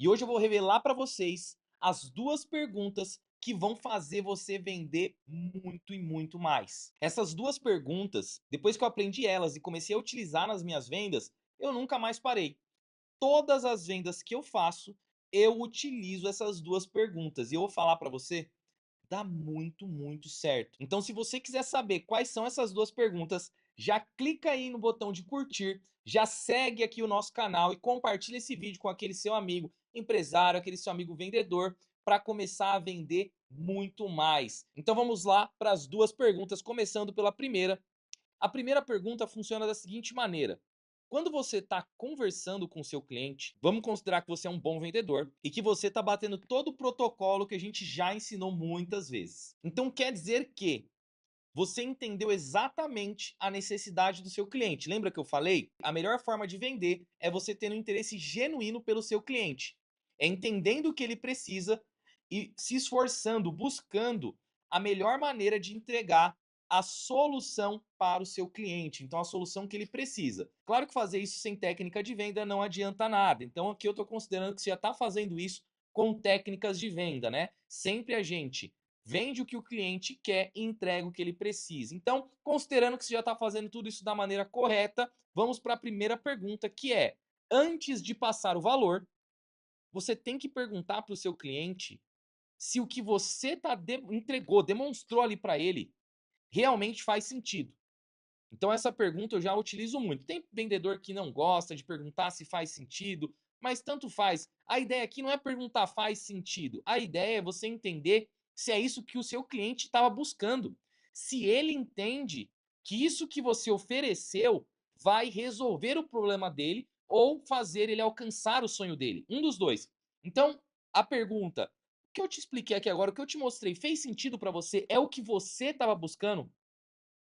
E hoje eu vou revelar para vocês as duas perguntas que vão fazer você vender muito e muito mais. Essas duas perguntas, depois que eu aprendi elas e comecei a utilizar nas minhas vendas, eu nunca mais parei. Todas as vendas que eu faço, eu utilizo essas duas perguntas. E eu vou falar para você, dá muito, muito certo. Então, se você quiser saber quais são essas duas perguntas, já clica aí no botão de curtir, já segue aqui o nosso canal e compartilha esse vídeo com aquele seu amigo empresário, aquele seu amigo vendedor, para começar a vender muito mais. Então vamos lá para as duas perguntas, começando pela primeira. A primeira pergunta funciona da seguinte maneira: quando você está conversando com o seu cliente, vamos considerar que você é um bom vendedor e que você está batendo todo o protocolo que a gente já ensinou muitas vezes. Então quer dizer que você entendeu exatamente a necessidade do seu cliente. Lembra que eu falei? A melhor forma de vender é você tendo um interesse genuíno pelo seu cliente. É entendendo o que ele precisa e se esforçando, buscando a melhor maneira de entregar a solução para o seu cliente. Então, a solução que ele precisa. Claro que fazer isso sem técnica de venda não adianta nada. Então, aqui eu estou considerando que você já está fazendo isso com técnicas de venda, né? Sempre a gente vende o que o cliente quer e entrega o que ele precisa. Então, considerando que você já está fazendo tudo isso da maneira correta, vamos para a primeira pergunta, que é: antes de passar o valor, você tem que perguntar para o seu cliente se o que você entregou, demonstrou ali para ele, realmente faz sentido. Então, essa pergunta eu já utilizo muito. Tem vendedor que não gosta de perguntar se faz sentido, mas tanto faz. A ideia aqui não é perguntar faz sentido. A ideia é você entender se é isso que o seu cliente estava buscando. Se ele entende que isso que você ofereceu vai resolver o problema dele ou fazer ele alcançar o sonho dele. Um dos dois. Então, a pergunta: o que eu te expliquei aqui agora, o que eu te mostrei, fez sentido para você? É o que você estava buscando?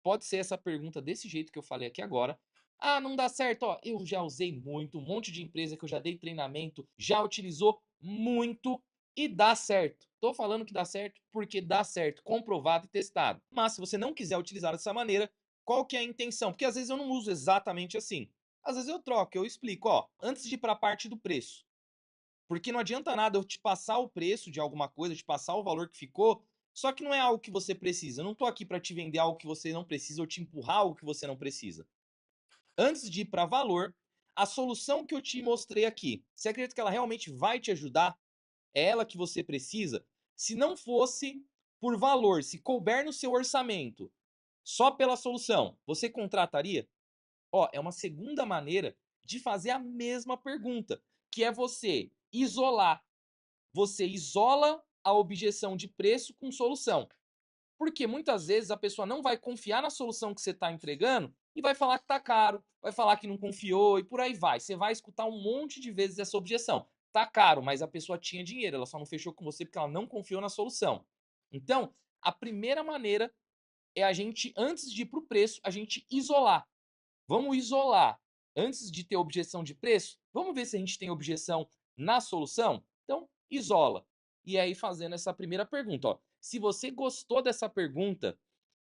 Pode ser essa pergunta desse jeito que eu falei aqui agora. Ah, não dá certo, ó. Eu já usei muito, um monte de empresa que eu já dei treinamento, já utilizou muito e dá certo. Tô falando que dá certo porque dá certo, comprovado e testado. Mas se você não quiser utilizar dessa maneira, qual que é a intenção? Porque às vezes eu não uso exatamente assim. Às vezes eu troco, eu explico, ó, antes de ir para a parte do preço. Porque não adianta nada eu te passar o preço de alguma coisa, te passar o valor que ficou, só que não é algo que você precisa. Eu não tô aqui para te vender algo que você não precisa ou te empurrar algo que você não precisa. Antes de ir para valor, a solução que eu te mostrei aqui, você acredita que ela realmente vai te ajudar? É ela que você precisa? Se não fosse por valor, se couber no seu orçamento, só pela solução, você contrataria? Ó, é uma segunda maneira de fazer a mesma pergunta, que é você isolar. Você isola a objeção de preço com solução. Porque muitas vezes a pessoa não vai confiar na solução que você está entregando e vai falar que está caro, vai falar que não confiou e por aí vai. Você vai escutar um monte de vezes essa objeção. Tá caro, mas a pessoa tinha dinheiro, ela só não fechou com você porque ela não confiou na solução. Então, a primeira maneira é a gente, antes de ir para o preço, a gente isolar. Vamos isolar. Antes de ter objeção de preço, vamos ver se a gente tem objeção na solução? Então, isola. E aí, fazendo essa primeira pergunta, ó. Se você gostou dessa pergunta,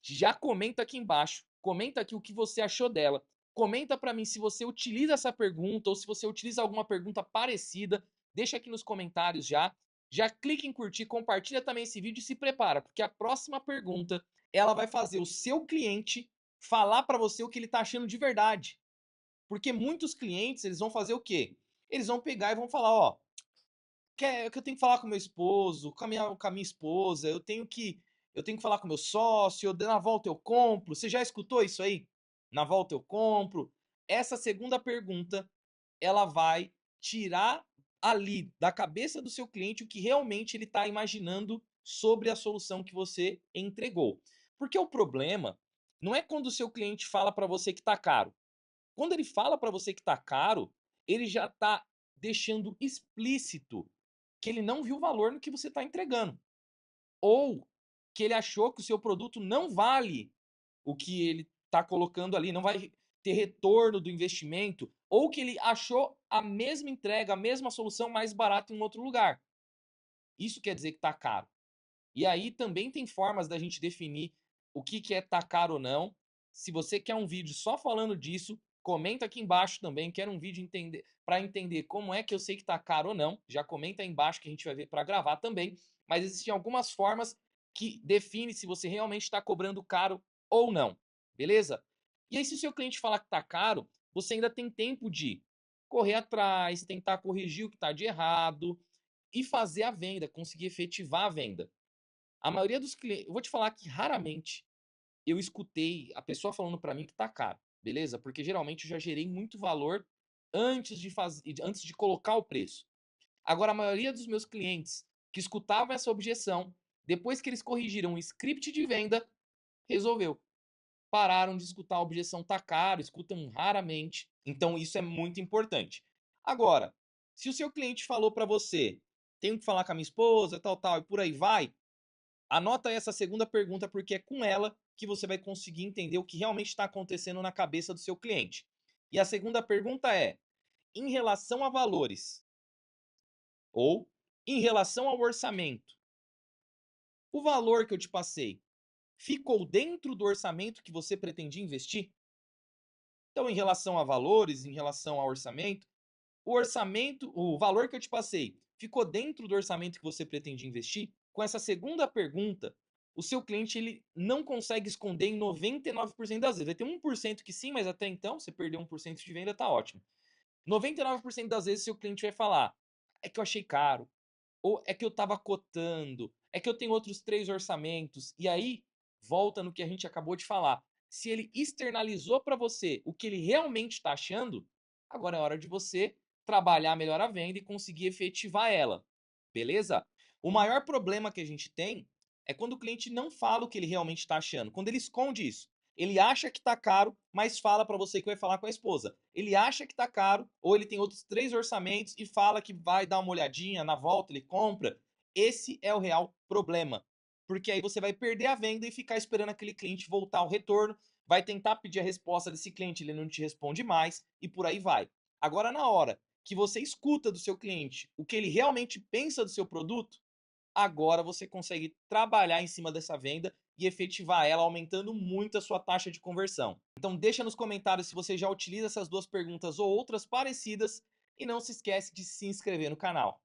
já comenta aqui embaixo. Comenta aqui o que você achou dela. Comenta para mim se você utiliza essa pergunta ou se você utiliza alguma pergunta parecida. Deixa aqui nos comentários já. Já clica em curtir, compartilha também esse vídeo e se prepara, porque a próxima pergunta, ela vai fazer o seu cliente falar para você o que ele está achando de verdade. Porque muitos clientes, eles vão fazer o quê? Eles vão pegar e vão falar, ó, que eu tenho que falar com meu esposo, com a minha esposa, eu tenho que falar com meu sócio, na volta eu compro. Você já escutou isso aí? Na volta eu compro. Essa segunda pergunta, ela vai tirar ali da cabeça do seu cliente o que realmente ele está imaginando sobre a solução que você entregou. Porque o problema não é quando o seu cliente fala para você que está caro. Quando ele fala para você que está caro, ele já está deixando explícito que ele não viu valor no que você está entregando. Ou que ele achou que o seu produto não vale o que ele está colocando ali, não vai ter retorno do investimento, ou que ele achou a mesma entrega, a mesma solução mais barata em um outro lugar. Isso quer dizer que está caro. E aí também tem formas da gente definir o que é tá caro ou não. Se você quer um vídeo só falando disso, Comenta aqui embaixo também, quero um vídeo para entender como é que eu sei que tá caro ou não. Já comenta aí embaixo que a gente vai ver para gravar também. Mas existem algumas formas que define se você realmente está cobrando caro ou não, beleza? E aí, se o seu cliente falar que tá caro, você ainda tem tempo de correr atrás, tentar corrigir o que está de errado e fazer a venda, conseguir efetivar a venda. A maioria dos clientes, eu vou te falar que raramente eu escutei a pessoa falando para mim que tá caro, beleza? Porque geralmente eu já gerei muito valor antes de colocar o preço. Agora, a maioria dos meus clientes que escutavam essa objeção, depois que eles corrigiram o script de venda, resolveu. Pararam de escutar a objeção tá caro, escutam raramente. Então, isso é muito importante. Agora, se o seu cliente falou para você, tenho que falar com a minha esposa, tal, tal, e por aí vai, anota essa segunda pergunta, porque é com ela que você vai conseguir entender o que realmente está acontecendo na cabeça do seu cliente. E a segunda pergunta é: em relação a valores ou em relação ao orçamento, o valor que eu te passei ficou dentro do orçamento que você pretendia investir? Então, em relação a valores, em relação ao orçamento, o valor que eu te passei, ficou dentro do orçamento que você pretende investir? Com essa segunda pergunta, o seu cliente ele não consegue esconder em 99% das vezes. Vai ter 1% que sim, mas até então, você perdeu 1% de venda, tá ótimo. 99% das vezes, seu cliente vai falar: é que eu achei caro, ou é que eu estava cotando, é que eu tenho outros 3 orçamentos. E aí, volta no que a gente acabou de falar. Se ele externalizou para você o que ele realmente está achando, agora é hora de você trabalhar melhor a venda e conseguir efetivar ela. Beleza? O maior problema que a gente tem é quando o cliente não fala o que ele realmente está achando, quando ele esconde isso. Ele acha que está caro, mas fala para você que vai falar com a esposa. Ele acha que está caro, ou ele tem outros 3 orçamentos e fala que vai dar uma olhadinha, na volta ele compra. Esse é o real problema. Porque aí você vai perder a venda e ficar esperando aquele cliente voltar ao retorno, vai tentar pedir a resposta desse cliente, ele não te responde mais e por aí vai. Agora, na hora que você escuta do seu cliente o que ele realmente pensa do seu produto, agora você consegue trabalhar em cima dessa venda e efetivar ela, aumentando muito a sua taxa de conversão. Então deixa nos comentários se você já utiliza essas duas perguntas ou outras parecidas e não se esquece de se inscrever no canal.